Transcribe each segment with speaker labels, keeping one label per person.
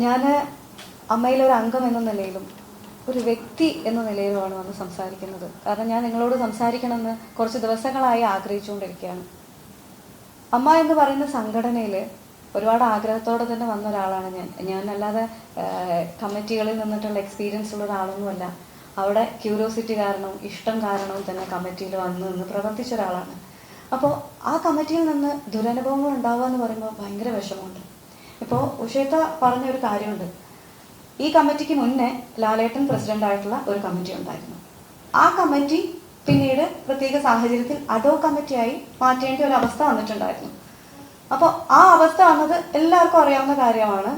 Speaker 1: ഞാൻ അമ്മയിലൊരു അംഗം എന്ന നിലയിലും ഒരു വ്യക്തി എന്ന നിലയിലുമാണ് വന്ന് സംസാരിക്കുന്നത്. കാരണം ഞാൻ നിങ്ങളോട് സംസാരിക്കണമെന്ന് കുറച്ച് ദിവസങ്ങളായി ആഗ്രഹിച്ചുകൊണ്ടിരിക്കുകയാണ്. അമ്മ എന്ന് പറയുന്ന സംഘടനയിൽ ഒരുപാട് ആഗ്രഹത്തോടെ തന്നെ വന്ന ഒരാളാണ് ഞാൻ അല്ലാതെ കമ്മിറ്റികളിൽ നിന്നിട്ടുള്ള എക്സ്പീരിയൻസ് ഉള്ള ഒരാളൊന്നുമല്ല. അവിടെ ക്യൂരിയോസിറ്റി കാരണവും ഇഷ്ടം കാരണവും തന്നെ കമ്മിറ്റിയിൽ വന്ന് നിന്ന് പ്രവർത്തിച്ച ഒരാളാണ്. അപ്പോൾ ആ കമ്മിറ്റിയിൽ നിന്ന് ദുരനുഭവങ്ങൾ ഉണ്ടാവുക എന്ന് പറയുമ്പോൾ ഭയങ്കര വിഷമമുണ്ട്. ഇപ്പോൾ ഉഷേത്ത പറഞ്ഞൊരു കാര്യമുണ്ട്. ഈ കമ്മിറ്റിക്ക് മുന്നേ ലാലേട്ടൻ പ്രസിഡന്റ് ആയിട്ടുള്ള ഒരു കമ്മിറ്റി ഉണ്ടായിരുന്നു. ആ കമ്മിറ്റി പിന്നീട് പ്രത്യേക സാഹചര്യത്തിൽ അഡോ കമ്മിറ്റിയായി മാറ്റേണ്ട ഒരു അവസ്ഥ വന്നിട്ടുണ്ടായിരുന്നു. അപ്പോൾ ആ അവസ്ഥ വന്നത് എല്ലാവർക്കും അറിയാവുന്ന കാര്യമാണ്.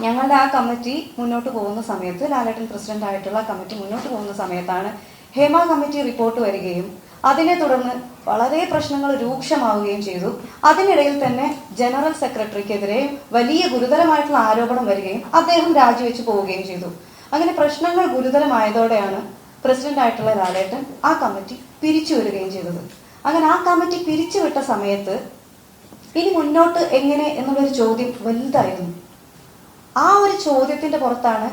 Speaker 1: ഞങ്ങളുടെ ആ കമ്മിറ്റി മുന്നോട്ട് പോകുന്ന സമയത്ത്, ലാലേട്ടൻ പ്രസിഡന്റ് ആയിട്ടുള്ള കമ്മിറ്റി മുന്നോട്ട് പോകുന്ന സമയത്താണ് ഹേമ കമ്മിറ്റി റിപ്പോർട്ട് വരികയും അതിനെ തുടർന്ന് വളരെ പ്രശ്നങ്ങൾ രൂക്ഷമാവുകയും ചെയ്തു. അതിനിടയിൽ തന്നെ ജനറൽ സെക്രട്ടറിക്കെതിരെ വലിയ ഗുരുതരമായിട്ടുള്ള ആരോപണം വരികയും അദ്ദേഹം രാജിവെച്ച് പോവുകയും ചെയ്തു. അങ്ങനെ പ്രശ്നങ്ങൾ ഗുരുതരമായതോടെയാണ് പ്രസിഡന്റ് ആയിട്ടുള്ള ലാലേട്ടൻ ആ കമ്മിറ്റി പിരിച്ചു വിടുകയും ചെയ്തത്. അങ്ങനെ ആ കമ്മിറ്റി പിരിച്ചുവിട്ട സമയത്ത് ഇനി മുന്നോട്ട് എങ്ങനെ എന്നുള്ളൊരു ചോദ്യം വലുതായിരുന്നു. ആ ഒരു ചോദ്യത്തിന്റെ പുറത്താണ്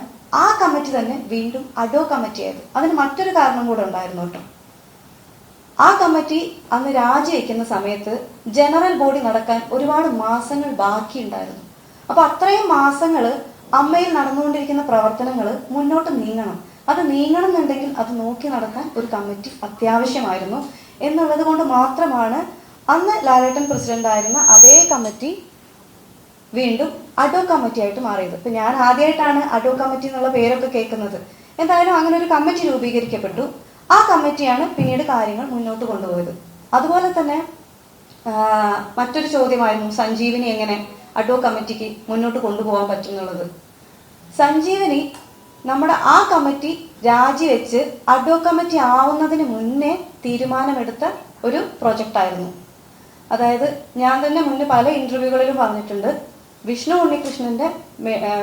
Speaker 1: ആ കമ്മിറ്റി തന്നെ വീണ്ടും അഡോ കമ്മിറ്റി ആയത്. അതിന് മറ്റൊരു കാരണം കൂടെ ഉണ്ടായിരുന്നു കേട്ടോ. ആ കമ്മിറ്റി അന്ന് രാജിവെക്കുന്ന സമയത്ത് ജനറൽ ബോഡി നടക്കാൻ ഒരുപാട് മാസങ്ങൾ ബാക്കിയുണ്ടായിരുന്നു. അപ്പൊ അത്രയും മാസങ്ങൾ അമ്മയിൽ നടന്നുകൊണ്ടിരിക്കുന്ന പ്രവർത്തനങ്ങൾ മുന്നോട്ട് നീങ്ങണം. അത് നീങ്ങണമെന്നുണ്ടെങ്കിൽ അത് നോക്കി നടത്താൻ ഒരു കമ്മിറ്റി അത്യാവശ്യമായിരുന്നു എന്നുള്ളത് കൊണ്ട് മാത്രമാണ് അന്ന് ലാലേട്ടൻ പ്രസിഡന്റ് ആയിരുന്ന അതേ കമ്മിറ്റി വീണ്ടും അഡോ കമ്മിറ്റി ആയിട്ട് മാറിയത്. ഇപ്പൊ ഞാൻ ആദ്യമായിട്ടാണ് അഡോ കമ്മിറ്റി എന്നുള്ള പേരൊക്കെ കേൾക്കുന്നത്. എന്തായാലും അങ്ങനെ ഒരു കമ്മിറ്റി രൂപീകരിക്കപ്പെട്ടു. ആ കമ്മിറ്റിയാണ് പിന്നീട് കാര്യങ്ങൾ മുന്നോട്ട് കൊണ്ടുപോയത്. അതുപോലെ തന്നെ മറ്റൊരു ചോദ്യമായിരുന്നു സഞ്ജീവിനി എങ്ങനെ അഡോ കമ്മിറ്റിക്ക് മുന്നോട്ട് കൊണ്ടുപോകാൻ പറ്റും എന്നുള്ളത്. സഞ്ജീവിനി നമ്മുടെ ആ കമ്മിറ്റി രാജിവെച്ച് അഡോ കമ്മിറ്റി ആവുന്നതിന് മുന്നേ തീരുമാനമെടുത്ത ഒരു പ്രൊജക്റ്റായിരുന്നു. അതായത് ഞാൻ തന്നെ മുന്നേ പല ഇന്റർവ്യൂകളിലും പറഞ്ഞിട്ടുണ്ട്, വിഷ്ണു ഉണ്ണികൃഷ്ണന്റെ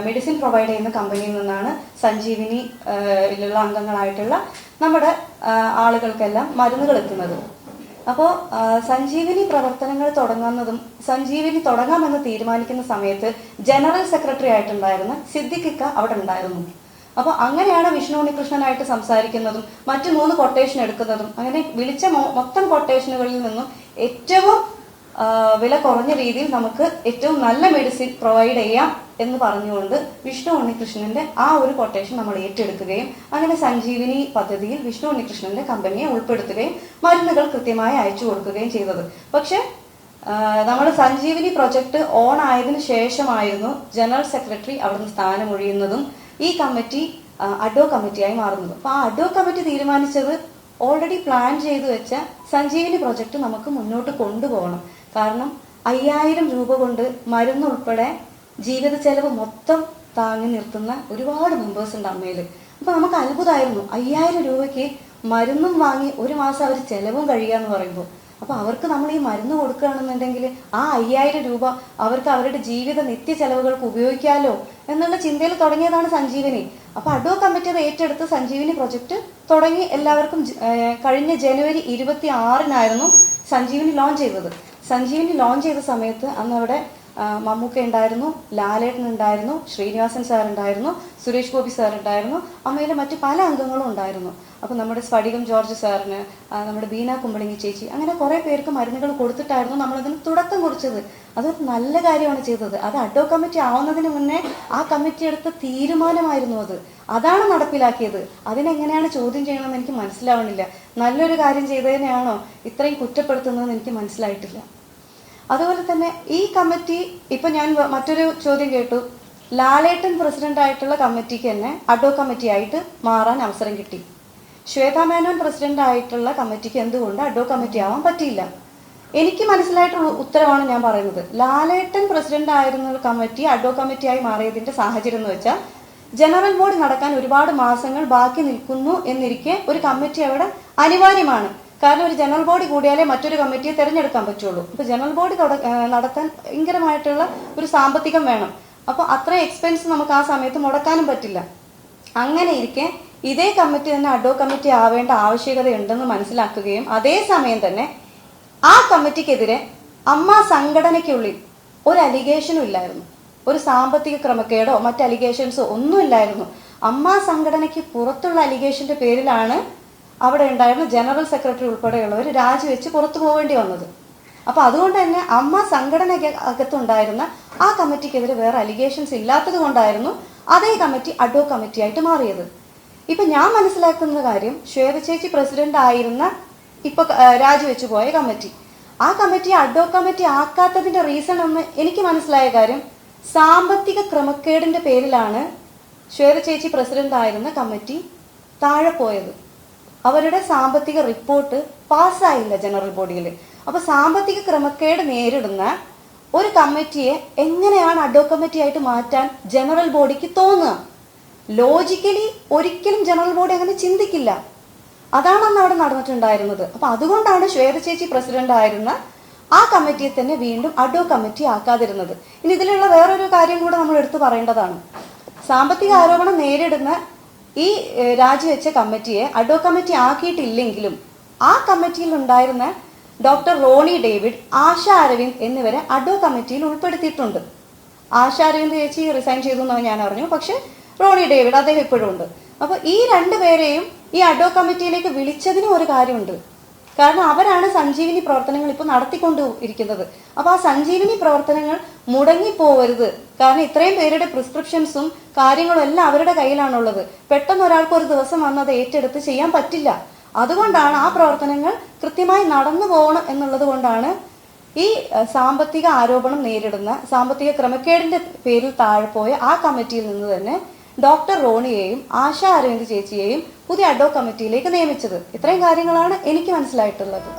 Speaker 1: മെഡിസിൻ പ്രൊവൈഡ് ചെയ്യുന്ന കമ്പനിയിൽ നിന്നാണ് സഞ്ജീവിനിയിലുള്ള അംഗങ്ങളായിട്ടുള്ള നമ്മുടെ ആളുകൾക്കെല്ലാം മരുന്നുകൾ എത്തുന്നത്. അപ്പോൾ സഞ്ജീവിനി പ്രവർത്തനങ്ങൾ തുടങ്ങുന്നതും സഞ്ജീവിനി തുടങ്ങാമെന്ന് തീരുമാനിക്കുന്ന സമയത്ത് ജനറൽ സെക്രട്ടറി ആയിട്ടുണ്ടായിരുന്ന സിദ്ദിഖിക്ക അവിടെ ഉണ്ടായിരുന്നു. അപ്പോൾ അങ്ങനെയാണ് വിഷ്ണു ഉണ്ണികൃഷ്ണനായിട്ട് സംസാരിക്കുന്നതും മറ്റു 3 കൊട്ടേഷൻ എടുക്കുന്നതും. അങ്ങനെ വിളിച്ച മൊത്തം കൊട്ടേഷനുകളിൽ നിന്നും ഏറ്റവും വില കുറഞ്ഞ രീതിയിൽ നമുക്ക് ഏറ്റവും നല്ല മെഡിസിൻ പ്രൊവൈഡ് ചെയ്യാം എന്ന് പറഞ്ഞുകൊണ്ട് വിഷ്ണു ഉണ്ണികൃഷ്ണന്റെ ആ ഒരു കൊട്ടേഷൻ നമ്മൾ ഏറ്റെടുക്കുകയും അങ്ങനെ സഞ്ജീവിനി പദ്ധതിയിൽ വിഷ്ണു ഉണ്ണികൃഷ്ണന്റെ കമ്പനിയെ ഉൾപ്പെടുത്തുകയും മരുന്നുകൾ കൃത്യമായി അയച്ചു കൊടുക്കുകയും ചെയ്തത്. പക്ഷെ നമ്മൾ സഞ്ജീവിനി പ്രൊജക്ട് ഓൺ ആയതിനു ശേഷമായിരുന്നു ജനറൽ സെക്രട്ടറി അവിടുന്ന് സ്ഥാനമൊഴിയുന്നതും ഈ കമ്മിറ്റി അഡോ കമ്മിറ്റിയായി മാറുന്നത്. അപ്പൊ ആ അഡോ കമ്മിറ്റി തീരുമാനിച്ചത് ഓൾറെഡി പ്ലാൻ ചെയ്തു വെച്ച സഞ്ജീവിനി പ്രൊജക്ട് നമുക്ക് മുന്നോട്ട് കൊണ്ടുപോകണം. കാരണം 5000 രൂപ കൊണ്ട് മരുന്നുൾപ്പെടെ ജീവിത ചെലവ് മൊത്തം താങ്ങി നിർത്തുന്ന ഒരുപാട് മെമ്പേഴ്സ് ഉണ്ട് അമ്മയിൽ. അപ്പൊ നമുക്ക് അത്ഭുതമായിരുന്നു 5000 രൂപയ്ക്ക് മരുന്നും വാങ്ങി ഒരു മാസം അവർ ചെലവും കഴിയുക പറയുമ്പോൾ. അപ്പൊ അവർക്ക് നമ്മൾ ഈ മരുന്ന് കൊടുക്കുകയാണെന്നുണ്ടെങ്കിൽ ആ 5000 രൂപ അവർക്ക് അവരുടെ ജീവിത നിത്യ ചെലവുകൾക്ക് ഉപയോഗിക്കാമല്ലോ എന്നുള്ള ചിന്തയിൽ തുടങ്ങിയതാണ് സഞ്ജീവിനി. അപ്പൊ അഡോ കമ്മിറ്റി അത് ഏറ്റെടുത്ത് സഞ്ജീവിനി പ്രൊജക്ട് തുടങ്ങി എല്ലാവർക്കും കഴിഞ്ഞ ജനുവരി 26-നായിരുന്നു സഞ്ജീവിനി ലോഞ്ച് ചെയ്തത്. സഞ്ജീവിനി ലോഞ്ച് ചെയ്ത സമയത്ത് അന്ന് അവിടെ മമ്മൂക്ക ഉണ്ടായിരുന്നു, ലാലേട്ടൻ ഉണ്ടായിരുന്നു, ശ്രീനിവാസൻ സാർ ഉണ്ടായിരുന്നു, സുരേഷ് ഗോപി സാർ ഉണ്ടായിരുന്നു, അമ്മയിലെ മറ്റു പല അംഗങ്ങളും ഉണ്ടായിരുന്നു. അപ്പൊ നമ്മുടെ സ്ഫടികം ജോർജ് സാറിന്, നമ്മുടെ ബീന കുമ്പളിങ്ങി ചേച്ചി, അങ്ങനെ കുറെ പേർക്ക് മരുന്നുകൾ കൊടുത്തിട്ടായിരുന്നു നമ്മളതിന് തുടക്കം കുറിച്ചത്. അതൊരു നല്ല കാര്യമാണ് ചെയ്തത്. അത് അഡോ കമ്മിറ്റി ആവുന്നതിന് മുന്നേ ആ കമ്മിറ്റി എടുത്ത തീരുമാനമായിരുന്നു അതാണ് നടപ്പിലാക്കിയത്. അതിനെങ്ങനെയാണ് ചോദ്യം ചെയ്യണമെന്ന് എനിക്ക് മനസ്സിലാവണില്ല. നല്ലൊരു കാര്യം ചെയ്തതിനെയാണോ ഇത്രയും കുറ്റപ്പെടുത്തുന്നതെന്ന് എനിക്ക് മനസ്സിലായിട്ടില്ല. അതുപോലെ തന്നെ ഈ കമ്മിറ്റി ഇപ്പൊ ഞാൻ മറ്റൊരു ചോദ്യം കേട്ടു, ലാലേട്ടൻ പ്രസിഡന്റ് ആയിട്ടുള്ള കമ്മിറ്റിക്ക് തന്നെ അഡോ കമ്മിറ്റി ആയിട്ട് മാറാൻ അവസരം കിട്ടി. ശ്വേതാ മേനോൻ പ്രസിഡന്റ് ആയിട്ടുള്ള കമ്മിറ്റിക്ക് എന്തുകൊണ്ട് അഡോ കമ്മിറ്റി ആവാൻ പറ്റിയില്ല? എനിക്ക് മനസ്സിലായിട്ടുള്ള ഉത്തരവാണ് ഞാൻ പറയുന്നത്. ലാലേട്ടൻ പ്രസിഡന്റ് ആയിരുന്ന കമ്മിറ്റി അഡോ കമ്മിറ്റിയായി മാറിയതിന്റെ സാഹചര്യം എന്ന് വെച്ചാൽ ജനറൽ ബോഡി നടക്കാൻ ഒരുപാട് മാസങ്ങൾ ബാക്കി നിൽക്കുന്നു എന്നിരിക്കെ ഒരു കമ്മിറ്റി അവിടെ അനിവാര്യമാണ്. കാരണം ഒരു ജനറൽ ബോഡി കൂടിയാലേ മറ്റൊരു കമ്മിറ്റിയെ തിരഞ്ഞെടുക്കാൻ പറ്റുള്ളൂ. അപ്പൊ ജനറൽ ബോഡി നടത്താൻ ഭയങ്കരമായിട്ടുള്ള ഒരു സാമ്പത്തികം വേണം. അപ്പൊ അത്രയും എക്സ്പെൻസ് നമുക്ക് ആ സമയത്ത് മുടക്കാനും പറ്റില്ല. അങ്ങനെ ഇരിക്കെ ഇതേ കമ്മിറ്റി തന്നെ അഡോ കമ്മിറ്റി ആവേണ്ട ആവശ്യകതയുണ്ടെന്ന് മനസ്സിലാക്കുകയും അതേസമയം തന്നെ ആ കമ്മിറ്റിക്കെതിരെ അമ്മ സംഘടനയ്ക്കുള്ളിൽ ഒരു അലിഗേഷനും ഇല്ലായിരുന്നു. ഒരു സാമ്പത്തിക ക്രമക്കേടോ മറ്റ് അലിഗേഷൻസോ ഒന്നുമില്ലായിരുന്നു. അമ്മ സംഘടനയ്ക്ക് പുറത്തുള്ള അലിഗേഷന്റെ പേരിലാണ് അവിടെ ഉണ്ടായിരുന്ന ജനറൽ സെക്രട്ടറി ഉൾപ്പെടെയുള്ളവർ രാജിവെച്ച് പുറത്തു പോകേണ്ടി വന്നത്. അപ്പൊ അതുകൊണ്ട് തന്നെ അമ്മ സംഘടനയ്ക്കകത്തുണ്ടായിരുന്ന ആ കമ്മിറ്റിക്കെതിരെ വേറെ അലിഗേഷൻസ് ഇല്ലാത്തത് കൊണ്ടായിരുന്നു അതേ കമ്മിറ്റി അഡ്വോ കമ്മിറ്റി ആയിട്ട് മാറിയത്. ഇപ്പൊ ഞാൻ മനസ്സിലാക്കുന്ന കാര്യം, ശ്വേത ചേച്ചി പ്രസിഡന്റ് ആയിരുന്ന ഇപ്പൊ രാജിവെച്ചു പോയ കമ്മിറ്റി, ആ കമ്മിറ്റി അഡ്വോ കമ്മിറ്റി ആക്കാത്തതിന്റെ റീസൺ എന്ന് എനിക്ക് മനസ്സിലായ കാര്യം, സാമ്പത്തിക ക്രമക്കേടിന്റെ പേരിലാണ് ശ്വേത ചേച്ചി പ്രസിഡന്റ് ആയിരുന്ന കമ്മിറ്റി താഴെ പോയത്. അവരുടെ സാമ്പത്തിക റിപ്പോർട്ട് പാസ്സായില്ല ജനറൽ ബോഡിയിൽ. അപ്പൊ സാമ്പത്തിക ക്രമക്കേട് നേരിടുന്ന ഒരു കമ്മിറ്റിയെ എങ്ങനെയാണ് അഡ്വോ കമ്മിറ്റി ആയിട്ട് മാറ്റാൻ ജനറൽ ബോഡിക്ക് തോന്നുക? ലോജിക്കലി ഒരിക്കലും ജനറൽ ബോഡി അങ്ങനെ ചിന്തിക്കില്ല. അതാണ് അന്ന് അവിടെ നടന്നിട്ടുണ്ടായിരുന്നത്. അപ്പൊ അതുകൊണ്ടാണ് ശ്വേത ചേച്ചി പ്രസിഡന്റ് ആയിരുന്ന ആ കമ്മിറ്റിയെ തന്നെ വീണ്ടും അഡ്വോ കമ്മിറ്റി ആക്കാതിരുന്നത്. ഇനി ഇതിലുള്ള വേറൊരു കാര്യം കൂടെ നമ്മൾ എടുത്തു പറയേണ്ടതാണ്. സാമ്പത്തിക ആരോപണം നേരിടുന്ന ഈ രാജിവെച്ച കമ്മിറ്റിയെ അഡ്വോ കമ്മിറ്റി ആക്കിയിട്ടില്ലെങ്കിലും ആ കമ്മിറ്റിയിൽ ഉണ്ടായിരുന്ന ഡോക്ടർ റോണി ഡേവിഡ്, ആശ അരവിന്ദ് എന്നിവരെ അഡ്വോ കമ്മിറ്റിയിൽ ഉൾപ്പെടുത്തിയിട്ടുണ്ട്. ആശ അരവിന്ദ് ചേച്ചി റിസൈൻ ചെയ്തു എന്ന് ഞാൻ അറിഞ്ഞു, പക്ഷെ റോണി ഡേവിഡ് അദ്ദേഹം ഇപ്പോഴും ഉണ്ട്. അപ്പൊ ഈ രണ്ടുപേരെയും ഈ അഡ്വോ കമ്മിറ്റിയിലേക്ക് വിളിച്ചതിനും ഒരു കാര്യമുണ്ട്. കാരണം അവരാണ് സഞ്ജീവിനി പ്രവർത്തനങ്ങൾ ഇപ്പോൾ നടത്തിക്കൊണ്ട് ഇരിക്കുന്നത്. അപ്പൊ ആ സഞ്ജീവിനി പ്രവർത്തനങ്ങൾ മുടങ്ങിപ്പോവരുത്. കാരണം ഇത്രയും പേരുടെ പ്രിസ്ക്രിപ്ഷൻസും കാര്യങ്ങളും എല്ലാം അവരുടെ കയ്യിലാണുള്ളത്. പെട്ടെന്ന് ഒരാൾക്ക് ഒരു ദിവസം വന്നത് ഏറ്റെടുത്ത് ചെയ്യാൻ പറ്റില്ല. അതുകൊണ്ടാണ് ആ പ്രവർത്തനങ്ങൾ കൃത്യമായി നടന്നു പോകണം എന്നുള്ളത് കൊണ്ടാണ് ഈ സാമ്പത്തിക ആരോപണം നേരിടുന്ന, സാമ്പത്തിക ക്രമക്കേടിന്റെ പേരിൽ താഴെ പോയ ആ കമ്മിറ്റിയിൽ നിന്ന് തന്നെ ഡോക്ടർ റോണിയെയും ആശ അരവിന്ദ് ചേച്ചിയെയും പുതിയ അഡ്വോ കമ്മിറ്റിയിലേക്ക് നിയമിച്ചത്. ഇത്രയും കാര്യങ്ങളാണ് എനിക്ക് മനസ്സിലായിട്ടുള്ളത്.